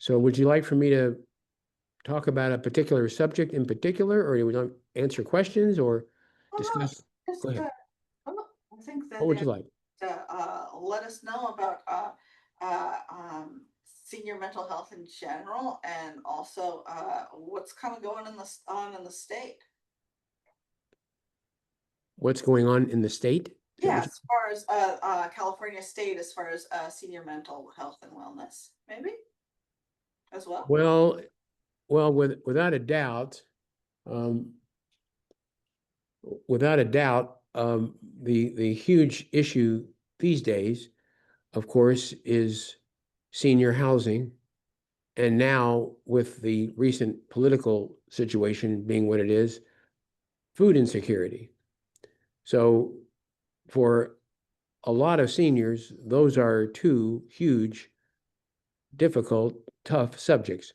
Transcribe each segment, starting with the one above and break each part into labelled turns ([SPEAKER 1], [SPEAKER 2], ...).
[SPEAKER 1] So would you like for me to talk about a particular subject in particular, or would you want to answer questions or
[SPEAKER 2] Well, no,
[SPEAKER 1] discuss? Go
[SPEAKER 2] just,
[SPEAKER 1] ahead.
[SPEAKER 2] I think
[SPEAKER 1] What
[SPEAKER 2] that
[SPEAKER 1] would you like?
[SPEAKER 2] let us know about senior mental health in general, and also what's kind of going on in the state.
[SPEAKER 1] What's going on in the state? Is that
[SPEAKER 2] Yeah,
[SPEAKER 1] what
[SPEAKER 2] as far as California state, as far as senior mental health and wellness, maybe as well.
[SPEAKER 1] well, without a doubt, um, the huge issue these days, of course, is senior housing. And now, with the recent political situation being what it is, food insecurity. So, for a lot of seniors, those are two huge, difficult, tough subjects.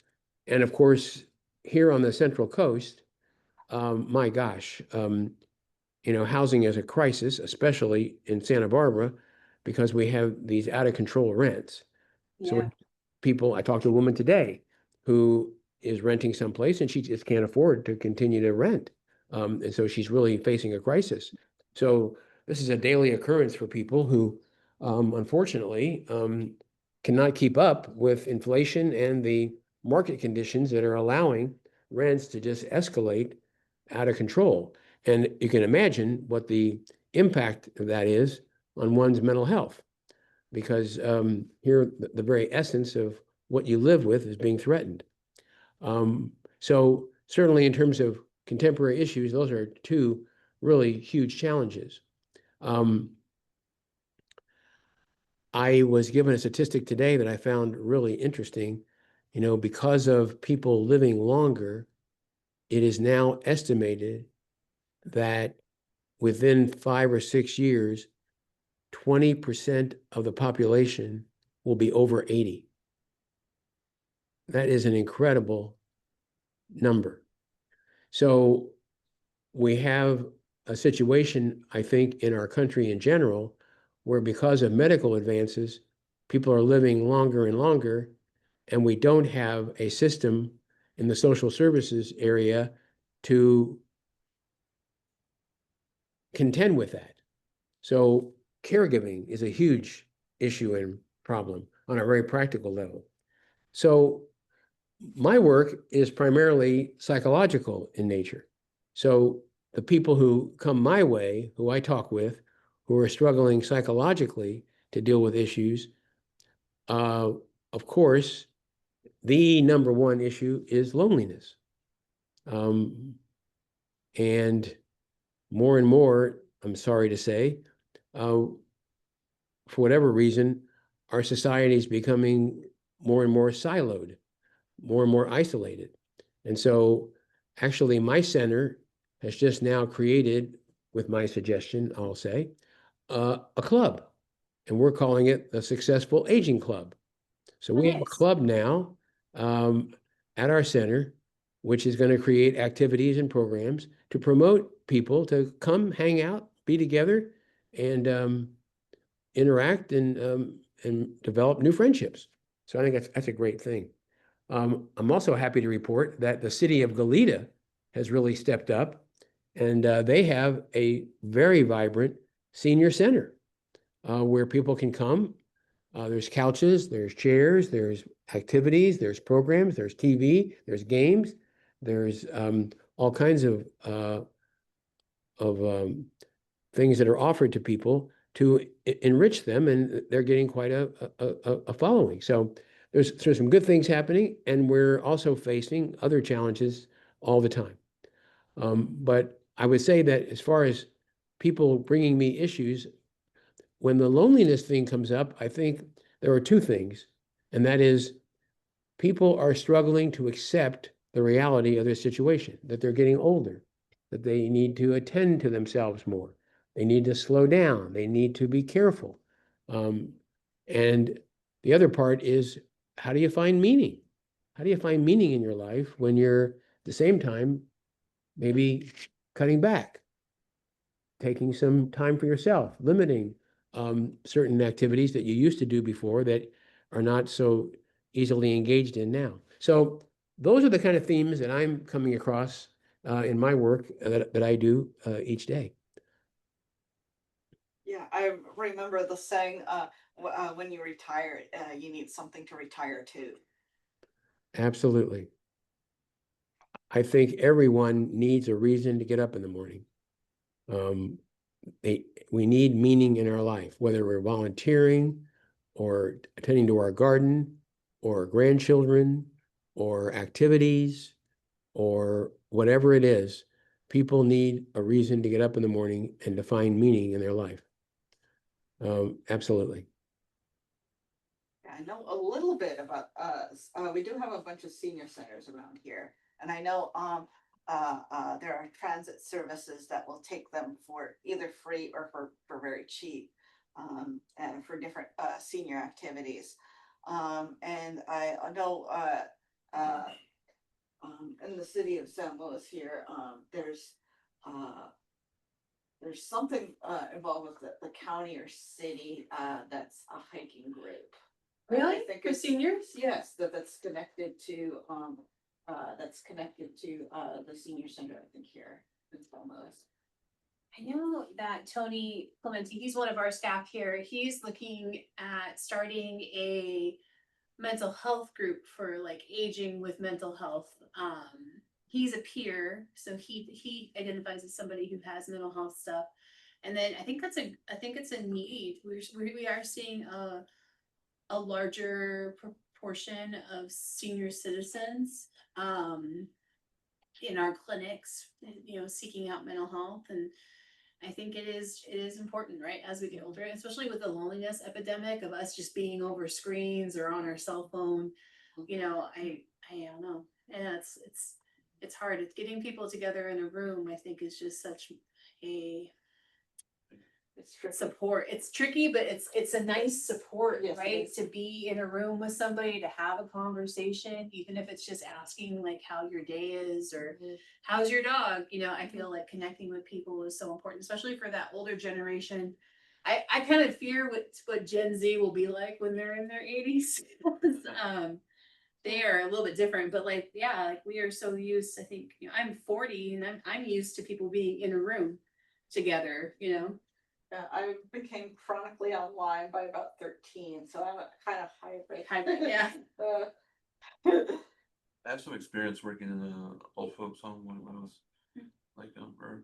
[SPEAKER 1] And of course, here on the Central Coast, my gosh, housing is a crisis, especially in Santa Barbara, because we have these out of control rents. So
[SPEAKER 2] Yeah.
[SPEAKER 1] people, I talked to a woman today who is renting someplace and she just can't afford to continue to rent. And so she's really facing a crisis. So this is a daily occurrence for people who, unfortunately, cannot keep up with inflation and the market conditions that are allowing rents to just escalate out of control. And you can imagine what the impact of that is on one's mental health, because here the very essence of what you live with is being threatened. So certainly in terms of contemporary issues, those are two really huge challenges. I was given a statistic today that I found really interesting. Because of people living longer, it is now estimated that within 5 or 6 years, 20% of the population will be over 80. That is an incredible number. So we have a situation, I think, in our country in general, where because of medical advances, people are living longer and longer, and we don't have a system in the social services area to contend with that. So caregiving is a huge issue and problem on a very practical level. So my work is primarily psychological in nature. So the people who come my way, who I talk with, who are struggling psychologically to deal with issues, uh, of course, the number one issue is loneliness. Um, and more, I'm sorry to say, uh, for whatever reason, our society is becoming more and more siloed, more and more isolated. And so actually my center has just now created, with my suggestion, I'll say, a club. And we're calling it the Successful Aging Club. So we have a
[SPEAKER 2] Nice.
[SPEAKER 1] club now at our center, which is going to create activities and programs to promote people to come hang out, be together, and interact and develop new friendships. So I think that's a great thing. I'm also happy to report that the city of Goleta has really stepped up, and they have a very vibrant senior center where people can come. There's couches, there's chairs, there's activities, there's programs, there's TV, there's games, there's all kinds of things that are offered to people to enrich them, and they're getting quite a following. So there's some good things happening, and we're also facing other challenges all the time. But I would say that as far as people bringing me issues, when the loneliness thing comes up, I think there are two things, and that is people are struggling to accept the reality of their situation, that they're getting older, that they need to attend to themselves more. They need to slow down. They need to be careful. And the other part is, how do you find meaning? How do you find meaning in your life when you're at the same time maybe cutting back, taking some time for yourself, limiting certain activities that you used to do before that are not so easily engaged in now. So those are the kind of themes that I'm coming across in my work that I do each day.
[SPEAKER 2] Yeah, I remember the saying, when you retire, you need something to retire to.
[SPEAKER 1] Absolutely. I think everyone needs a reason to get up in the morning. We need meaning in our life, whether we're volunteering or attending to our garden or grandchildren or activities or whatever it is. People need a reason to get up in the morning and to find meaning in their life. Absolutely.
[SPEAKER 2] I know a little bit about we do have a bunch of senior centers around here, and I know there are transit services that will take them for either free or for very cheap, and for different senior activities. And I know in the city of San Luis here, there's something involved with the county or city that's a hiking group.
[SPEAKER 3] Really?
[SPEAKER 2] I think
[SPEAKER 3] For
[SPEAKER 2] it's
[SPEAKER 3] seniors?
[SPEAKER 2] Yes, that's connected to the senior center, I think, here in San Luis.
[SPEAKER 3] I know that Tony Clementi, he's one of our staff here. He's looking at starting a mental health group for like aging with mental health. He's a peer, so he identifies as somebody who has mental health stuff. And then I think it's a need. We are seeing a larger proportion of senior citizens in our clinics, seeking out mental health. And I think it is important, right, as we get older, especially with the loneliness epidemic of us just being over screens or on our cell phone. I don't know. Yeah, it's hard. It's getting people together in a room, I think, is just such a support. It's tricky, but it's a nice support,
[SPEAKER 2] Yes,
[SPEAKER 3] right? To be in a room with somebody, to have a conversation, even if it's just asking like how your day is or how's your dog. I feel like connecting with people is so important, especially for that older generation. I kind of fear what Gen Z will be like when they're in their 80s. They are a little bit different, but like we are so used. I think I'm 40 and I'm used to people being in a room together.
[SPEAKER 2] I became chronically online by about 13, so I'm a kind of hybrid.
[SPEAKER 3] Yeah.
[SPEAKER 4] I have some experience working in an old folks home when I was like or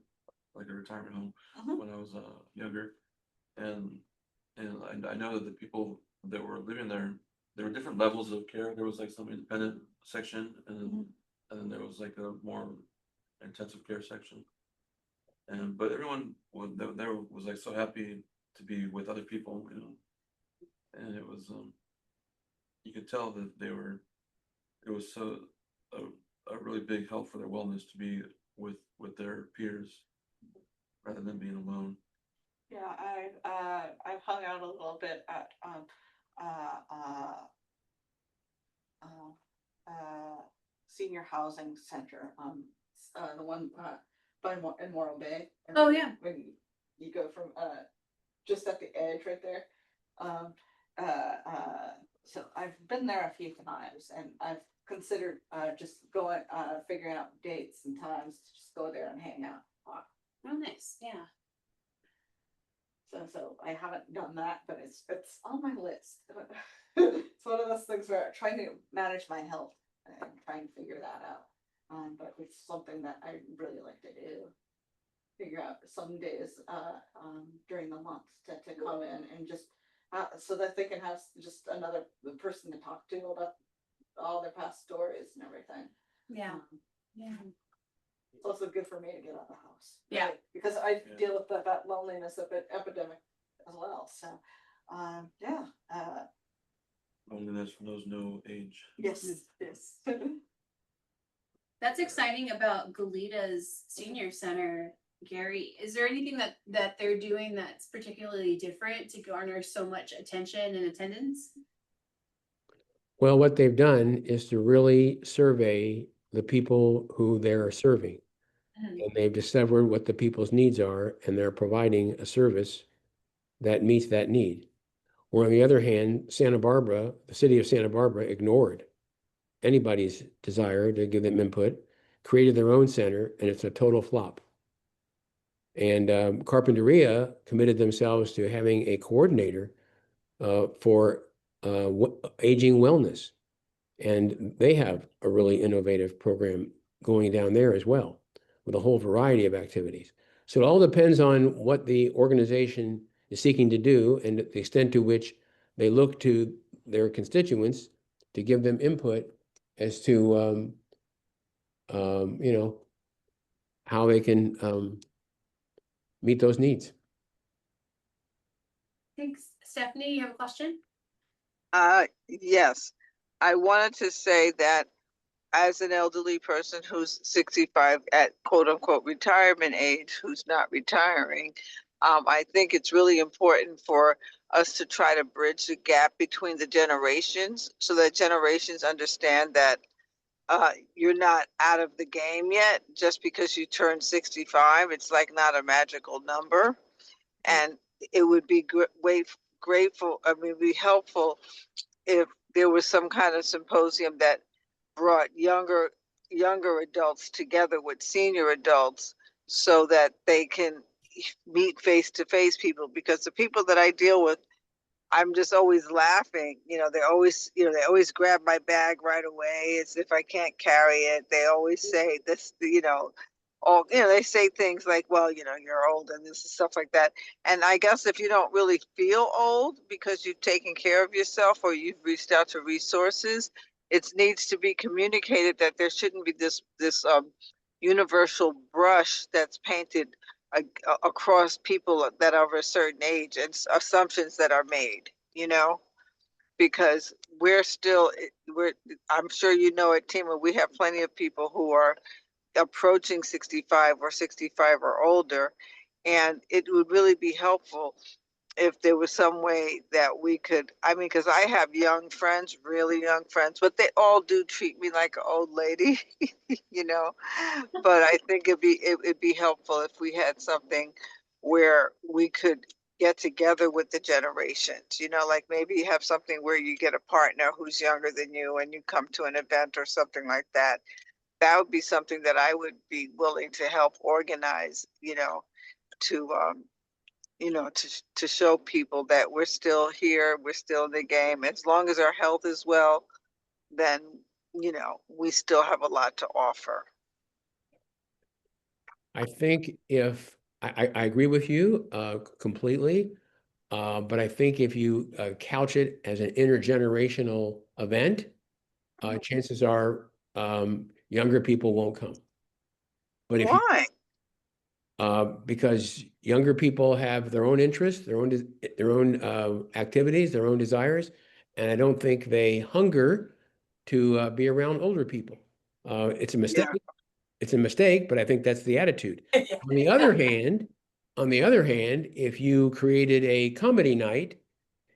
[SPEAKER 4] like a retirement home when I was younger, and I know that the people that were living there were different levels of care. There was like some independent section, and then there was like a more intensive care section. But everyone was like so happy to be with other people, and it was you could tell that it was so a really big help for their wellness to be with their peers rather than being alone.
[SPEAKER 2] Yeah, I've hung out a little bit at senior housing center, the one in Morro Bay.
[SPEAKER 3] Oh, yeah.
[SPEAKER 2] When you go from just at the edge right there. So I've been there a few times, and I've considered just going, figuring out dates and times to just go there and hang out.
[SPEAKER 3] Oh, nice. Yeah.
[SPEAKER 2] So I haven't done that, but it's on my list. It's one of those things where I'm trying to manage my health and trying to figure that out. But it's something that I really like to do. Figure out some days during the month to come in and just so that they can have just another person to talk to about all their past stories and everything.
[SPEAKER 3] Yeah. Yeah.
[SPEAKER 2] It's also good for me to get out of the house.
[SPEAKER 3] Yeah.
[SPEAKER 2] Right? Because I deal with that loneliness epidemic as well. So,
[SPEAKER 4] Loneliness knows no age.
[SPEAKER 2] yes.
[SPEAKER 3] That's exciting about Goleta's senior center, Gary. Is there anything that they're doing that's particularly different to garner so much attention and attendance?
[SPEAKER 1] Well, what they've done is to really survey the people who they're serving. And they've discovered what the people's needs are, and they're providing a service that meets that need. Or on the other hand, Santa Barbara, the city of Santa Barbara ignored anybody's desire to give them input, created their own center, and it's a total flop. And Carpinteria committed themselves to having a coordinator for aging wellness. And they have a really innovative program going down there as well, with a whole variety of activities. So it all depends on what the organization is seeking to do and the extent to which they look to their constituents to give them input as to how they can meet those needs.
[SPEAKER 3] Thanks. Stephanie, you have a question?
[SPEAKER 5] Yes. I wanted to say that as an elderly person who's 65 at quote unquote retirement age, who's not retiring, I think it's really important for us to try to bridge the gap between the generations so that generations understand that you're not out of the game yet just because you turned 65. It's like not a magical number. And it would be grateful, I mean, be helpful if there was some kind of symposium that brought younger adults together with senior adults so that they can meet face to face people, because the people that I deal with, I'm just always laughing. They always grab my bag right away as if I can't carry it. They always say this, they say things like, well, you're old and this and stuff like that. And I guess if you don't really feel old because you've taken care of yourself or you've reached out to resources, it needs to be communicated that there shouldn't be this universal brush that's painted across people that are of a certain age and assumptions that are made, because I'm sure at Tima, we have plenty of people who are approaching 65 or 65 or older. And it would really be helpful if there was some way that we could, because I have young friends, really young friends, but they all do treat me like an old lady, but I think it'd be helpful if we had something where we could get together with the generations, like maybe you have something where you get a partner who's younger than you and you come to an event or something like that. That would be something that I would be willing to help organize, to to show people that we're still here, we're still in the game. As long as our health is well, then we still have a lot to offer.
[SPEAKER 1] I think if I agree with you completely, but I think if you couch it as an intergenerational event, chances are younger people won't come. But if you,
[SPEAKER 5] Why?
[SPEAKER 1] because younger people have their own interests, their own activities, their own desires, and I don't think they hunger to be around older people. It's a mistake.
[SPEAKER 5] Yeah.
[SPEAKER 1] It's a mistake, but I think that's the attitude. On the other hand, if you created a comedy night,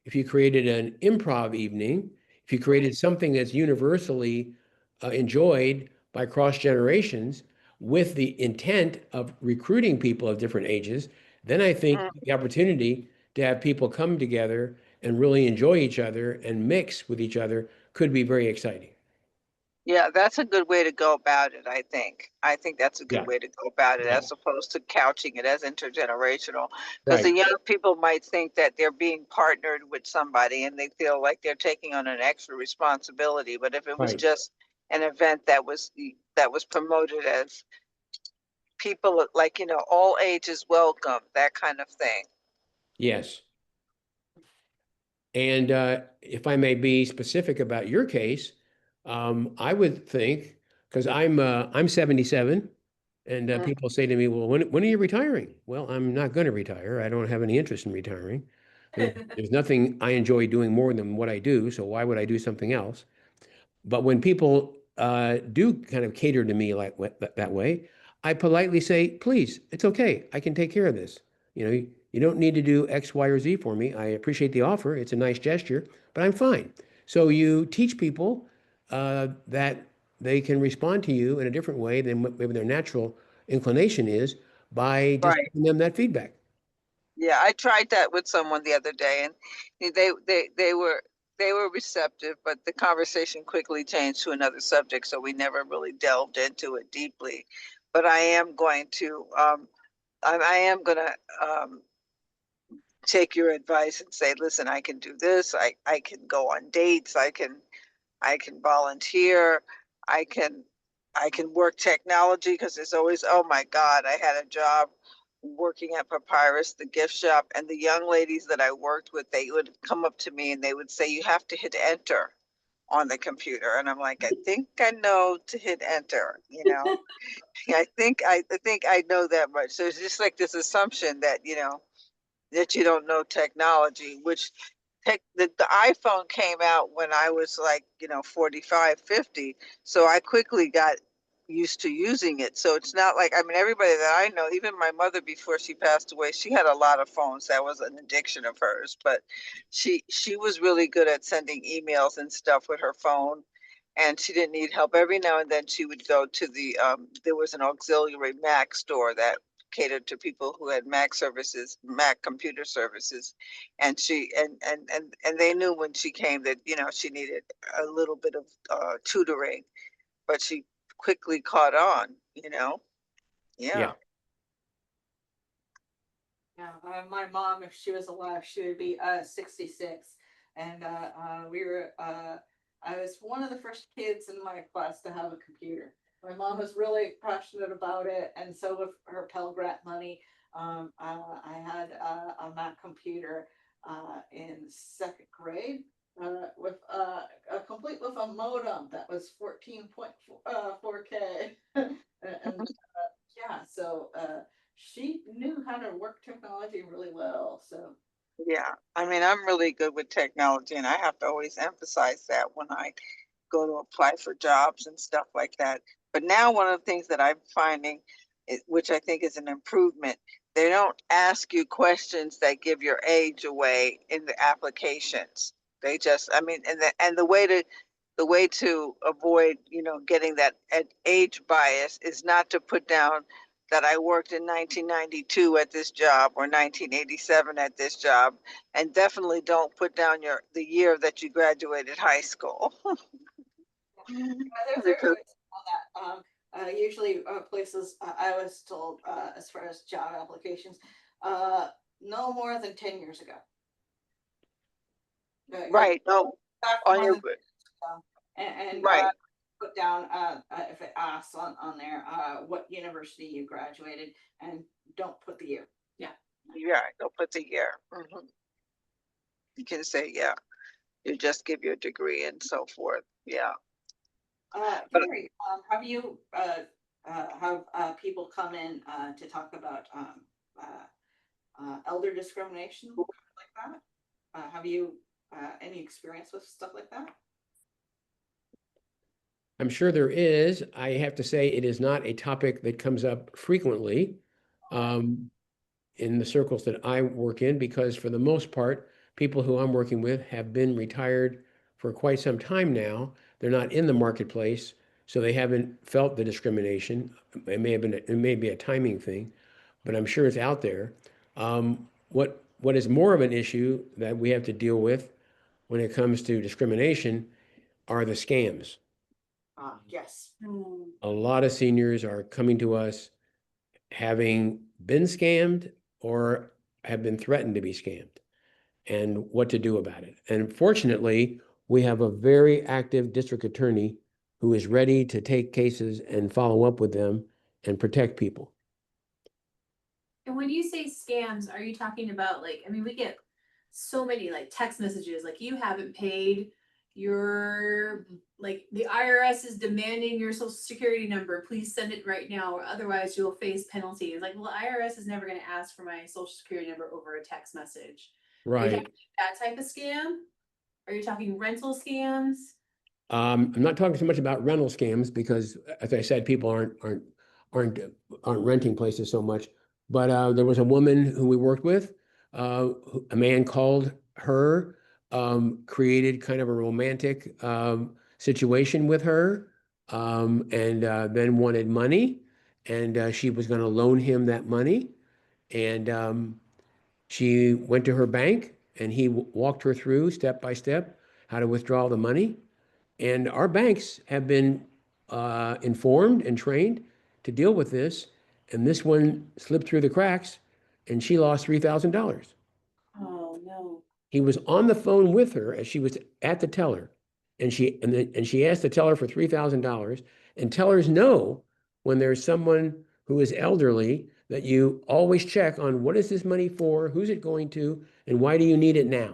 [SPEAKER 1] if you created an improv evening, if you created something that's universally enjoyed by cross generations with the intent of recruiting people of different ages, then I think the opportunity to have people come together and really enjoy each other and mix with each other could be very exciting.
[SPEAKER 5] Yeah, that's a good way to go about it, I think. I think that's a good
[SPEAKER 1] Yeah,
[SPEAKER 5] way to go about it,
[SPEAKER 1] yeah,
[SPEAKER 5] as opposed to couching it as intergenerational. Because
[SPEAKER 1] right,
[SPEAKER 5] the young people might think that they're being partnered with somebody and they feel like they're taking on an extra responsibility. But if it was
[SPEAKER 1] right.
[SPEAKER 5] just an event that was promoted as people like, all ages welcome, that kind of thing.
[SPEAKER 1] Yes. And if I may be specific about your case, I would think, because I'm 77, and
[SPEAKER 5] Mm.
[SPEAKER 1] people say to me, "Well, when are you retiring?" Well, I'm not going to retire. I don't have any interest in retiring. There's nothing I enjoy doing more than what I do, so why would I do something else? But when people do kind of cater to me like that way, I politely say, please, it's okay. I can take care of this. You don't need to do X, Y, or Z for me. I appreciate the offer. It's a nice gesture, but I'm fine. So you teach people that they can respond to you in a different way than what maybe their natural inclination is by just
[SPEAKER 5] Right.
[SPEAKER 1] giving them that feedback.
[SPEAKER 5] Yeah, I tried that with someone the other day, and they were receptive, but the conversation quickly changed to another subject, so we never really delved into it deeply. But I am going to I am gonna take your advice and say, listen, I can do this. I can go on dates. I can volunteer. I can I can work technology because there's always, oh my God, I had a job working at Papyrus, the gift shop, and the young ladies that I worked with, they would come up to me and they would say, you have to hit enter on the computer. And I'm like, I think I know to hit enter, you know. I think I know that much. So it's just like this assumption that, you know, that you don't know technology, which the iPhone came out when I was like, you know, 45, 50. So I quickly got used to using it. So it's not like, I mean, everybody that I know, even my mother before she passed away, she had a lot of phones. That was an addiction of hers, but she was really good at sending emails and stuff with her phone. And she didn't need help. Every now and then she would go to there was an auxiliary Mac store that catered to people who had Mac services, Mac computer services. And and they knew when she came that, you know, she needed a little bit of tutoring, but she quickly caught on, you know. Yeah.
[SPEAKER 1] Yeah.
[SPEAKER 2] Yeah, my mom, if she was alive, she would be 66, and we were. I was one of the first kids in my class to have a computer. My mom was really passionate about it, and so with her Pell Grant money, I had a Mac computer in second grade with complete with a modem that was 14.4K, and yeah, so she knew how to work technology really well. So
[SPEAKER 5] Yeah. I mean, I'm really good with technology, and I have to always emphasize that when I go to apply for jobs and stuff like that. But now one of the things that I'm finding, which I think is an improvement, they don't ask you questions that give your age away in the applications. They just, I mean, and the way to avoid, you know, getting that age bias is not to put down that I worked in 1992 at this job or 1987 at this job, and definitely don't put down the year that you graduated high school.
[SPEAKER 2] they're very
[SPEAKER 5] Because
[SPEAKER 2] good on that. Usually places I was told as far as job applications, uh, no more than 10 years ago. You're
[SPEAKER 5] right, no,
[SPEAKER 2] back
[SPEAKER 5] on
[SPEAKER 2] more
[SPEAKER 5] your
[SPEAKER 2] than 10 years ago. And
[SPEAKER 5] right,
[SPEAKER 2] put down if it asks on there what university you graduated, and don't put the year.
[SPEAKER 3] Yeah.
[SPEAKER 5] yeah, don't put the year. You can say, yeah, you just give your degree and so forth. Yeah. But
[SPEAKER 2] Gary, have you have people come in to talk about elder discrimination like that? Have you any experience with stuff like that?
[SPEAKER 1] I'm sure there is. I have to say it is not a topic that comes up frequently in the circles that I work in, because for the most part, people who I'm working with have been retired for quite some time now. They're not in the marketplace, so they haven't felt the discrimination. It may be a timing thing, but I'm sure it's out there. What is more of an issue that we have to deal with when it comes to discrimination are the scams.
[SPEAKER 2] Yes.
[SPEAKER 1] A lot of seniors are coming to us having been scammed or have been threatened to be scammed, and what to do about it. And fortunately, we have a very active district attorney who is ready to take cases and follow up with them and protect people.
[SPEAKER 3] And when you say scams, are you talking about like, I mean, we get so many like text messages, like you haven't paid your, like the IRS is demanding your social security number, please send it right now, or otherwise you'll face penalties. Like, well, IRS is never gonna ask for my social security number over a text message. Are you
[SPEAKER 1] Right.
[SPEAKER 3] talking that type of scam? Are you talking rental scams?
[SPEAKER 1] I'm not talking so much about rental scams because, as I said, people aren't aren't renting places so much. But there was a woman who we worked with. A man called her, created kind of a romantic situation with her, and then wanted money, and she was going to loan him that money, and She went to her bank and he walked her through step by step how to withdraw the money. And our banks have been informed and trained to deal with this. And this one slipped through the cracks and she lost $3,000.
[SPEAKER 3] Oh, no.
[SPEAKER 1] He was on the phone with her as she was at the teller. And she asked the teller for $3,000. And tellers know when there's someone who is elderly that you always check on what is this money for, who's it going to, and why do you need it now?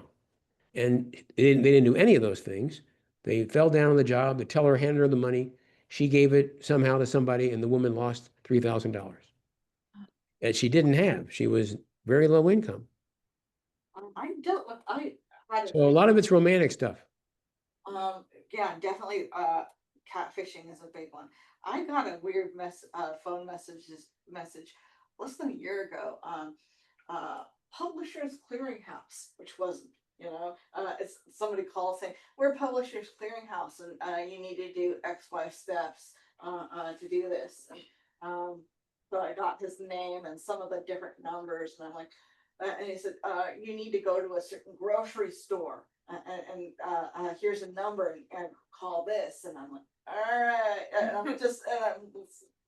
[SPEAKER 1] And they didn't do any of those things. They fell down on the job. The teller handed her the money. She gave it somehow to somebody, and the woman lost $3,000. And she didn't have. She was very low income.
[SPEAKER 2] I dealt with, I had
[SPEAKER 1] So a lot of it's romantic stuff.
[SPEAKER 2] yeah, definitely, catfishing is a big one. I got a weird phone message less than a year ago, Publishers Clearinghouse, which wasn't, it's somebody called saying, we're Publishers Clearinghouse and, you need to do X, Y steps, to do this. So I got his name and some of the different numbers and I'm like, and he said, you need to go to a certain grocery store and here's a number and call this. And I'm like, all right. And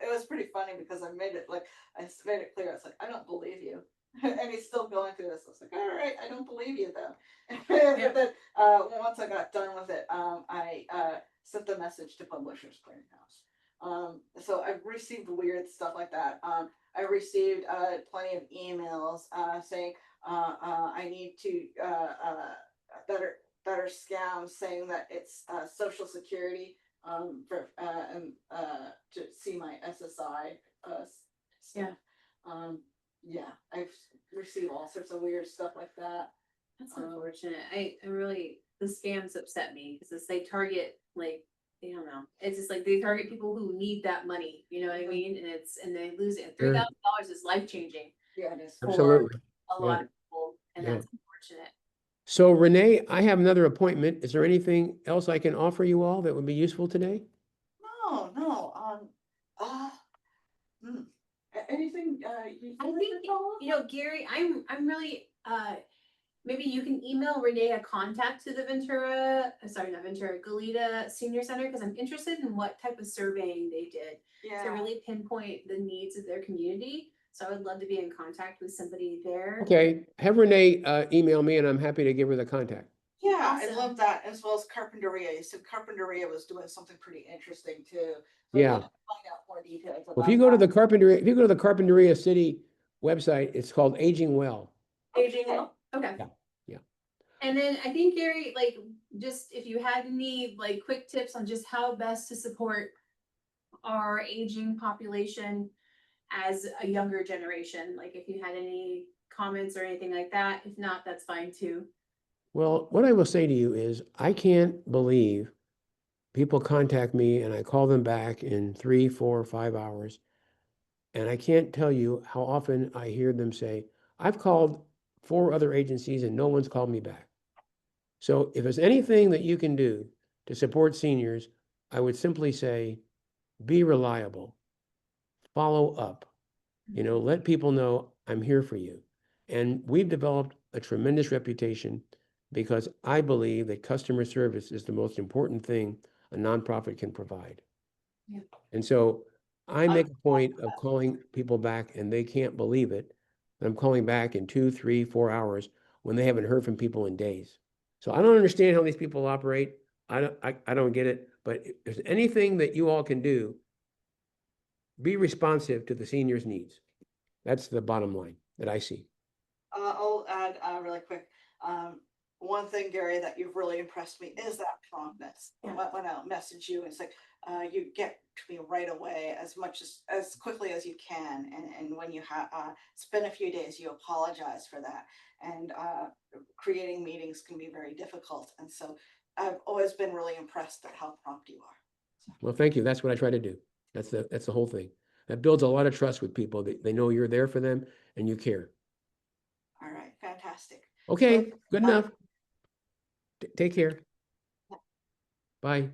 [SPEAKER 2] it was pretty funny because I made it clear. I was like, I don't believe you. And he's still going through this. I was like, all right, I don't believe you though. But then once I got done with it, I sent the message to Publishers Clearinghouse. So I've received weird stuff like that. I received plenty of emails saying I need to that are scams saying that it's Social Security for and to see my SSI stuff. Yeah, I've received all sorts of weird stuff like that.
[SPEAKER 3] That's unfortunate. I really, the scams upset me because they target like, I don't know. It's just like they target people who need that money. You know what I mean? And they lose it. $3,000 is life changing
[SPEAKER 2] Yeah, it is.
[SPEAKER 3] for
[SPEAKER 1] Absolutely.
[SPEAKER 3] a lot of people, and
[SPEAKER 1] Yeah.
[SPEAKER 3] that's unfortunate.
[SPEAKER 1] So Renee, I have another appointment. Is there anything else I can offer you all that would be useful today?
[SPEAKER 2] No. Anything you
[SPEAKER 3] I think, Gary, I'm really maybe you can email Renee a contact to the Goleta Senior Center because I'm interested in what type of surveying they did to really pinpoint the needs of their community. So I would love to be in contact with somebody there.
[SPEAKER 1] Okay, have Renee email me and I'm happy to give her the contact.
[SPEAKER 2] Yeah,
[SPEAKER 3] Awesome.
[SPEAKER 2] I love that, as well as Carpinteria. You said Carpinteria was doing something pretty interesting too. So
[SPEAKER 1] Yeah.
[SPEAKER 2] I'd love to find out more details
[SPEAKER 1] Well,
[SPEAKER 2] about
[SPEAKER 1] if you go to
[SPEAKER 2] that.
[SPEAKER 1] if you go to the Carpinteria City website, it's called Aging Well.
[SPEAKER 3] Aging well. Okay.
[SPEAKER 1] Yeah.
[SPEAKER 3] And then I think Gary, like, just if you had any like quick tips on just how best to support our aging population as a younger generation, like if you had any comments or anything like that. If not, that's fine too.
[SPEAKER 1] Well, what I will say to you is I can't believe people contact me and I call them back in 3, 4, 5 hours. And I can't tell you how often I hear them say, I've called 4 other agencies and no one's called me back. So if there's anything that you can do to support seniors, I would simply say, be reliable, follow up, let people know I'm here for you. And we've developed a tremendous reputation because I believe that customer service is the most important thing a nonprofit can provide.
[SPEAKER 3] Yeah.
[SPEAKER 1] And so I make a point of calling people back and they can't believe it. I'm calling back in 2, 3, 4 hours when they haven't heard from people in days. So I don't understand how these people operate. I don't get it. But if there's anything that you all can do, be responsive to the seniors' needs. That's the bottom line that I see.
[SPEAKER 2] I'll add really quick. One thing, Gary, that you've really impressed me is that promptness.
[SPEAKER 3] Yeah.
[SPEAKER 2] When I'll message you, it's like you get to me right away as quickly as you can. And when you have it's been a few days, you apologize for that. And creating meetings can be very difficult. And so I've always been really impressed at how prompt you are.
[SPEAKER 1] Well, thank you. That's what I try to do. That's the whole thing. That builds a lot of trust with people. They know you're there for them and you care.
[SPEAKER 2] All right, fantastic.
[SPEAKER 1] Okay,
[SPEAKER 2] So,
[SPEAKER 1] good enough. Take care. Bye.